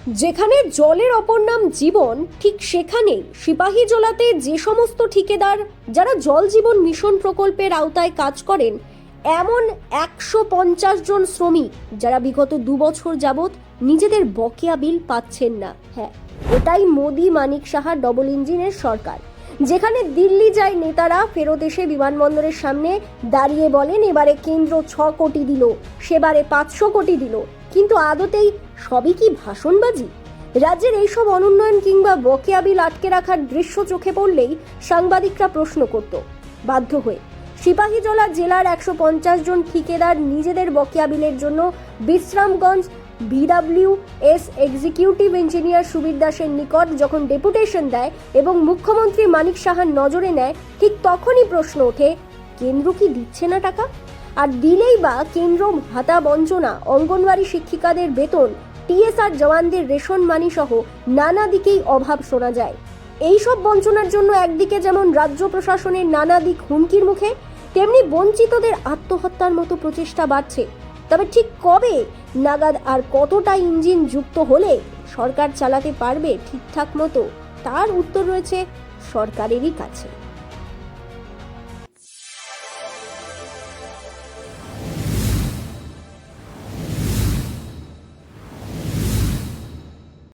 যেখানে জলের অপর নাম জীবন, ঠিক সেখানেই সিপাহীজলাতে যে সমস্ত ঠিকাদার যারা জল জীবন মিশন প্রকল্পের আওতায় কাজ করেন, এমন 150 জন শ্রমিক যারা বিগত 2 বছর যাবৎ নিজেদের বকেয়া বিল পাচ্ছেন না। হ্যাঁ, এটাই মোদি মানিক সাহা ডবল ইঞ্জিনের সরকার, যেখানে দিল্লি যায় নেতারা, ফেরত এসে বিমানবন্দরের সামনে দাঁড়িয়ে বলেন এবারে কেন্দ্র 6 কোটি দিল, সেবারে 500 কোটি দিল, কিন্তু আদতেই সবই কি ভাষণবাজি? রাজ্যের এইসব অনুন্নয়ন কিংবা বকেয়া বিল আটকে রাখার দৃশ্য চোখে পড়লেই সাংবাদিকরা প্রশ্ন করত। বাধ্য হয়ে সিপাহীজলা জেলার 150 জন ঠিকাদার নিজেদের বকেয়া বিলের জন্য বিশ্রামগঞ্জ বিডব্লিউএস এক্সিকিউটিভ ইঞ্জিনিয়ার সুবীর দাসের নিকট যখন ডেপুটেশন দেয় এবং মুখ্যমন্ত্রী মানিক সাহার নজরে নেয়, ঠিক তখনই প্রশ্ন ওঠে, কেন্দ্র কি দিচ্ছে না টাকা? আর দিলেই বা কেন্দ্র ভাতা বঞ্চনা, অঙ্গনওয়াড়ি শিক্ষিকাদের বেতন, টিএসআর জওয়ানদের রেশন মানি সহ নানা দিকেই অভাব শোনা যায়। এই সব বঞ্চনার জন্য একদিকে যেমন রাজ্য প্রশাসনের নানা দিক হুমকির মুখে, তেমনি বঞ্চিতদের আত্মহত্যার মতো প্রচেষ্টা বাড়ছে। তবে ঠিক কবে নাগাদ আর কতটা ইঞ্জিন যুক্ত হলে সরকার চালাতে পারবে ঠিকঠাক মতো, তার উত্তর রয়েছে সরকারেরই কাছে।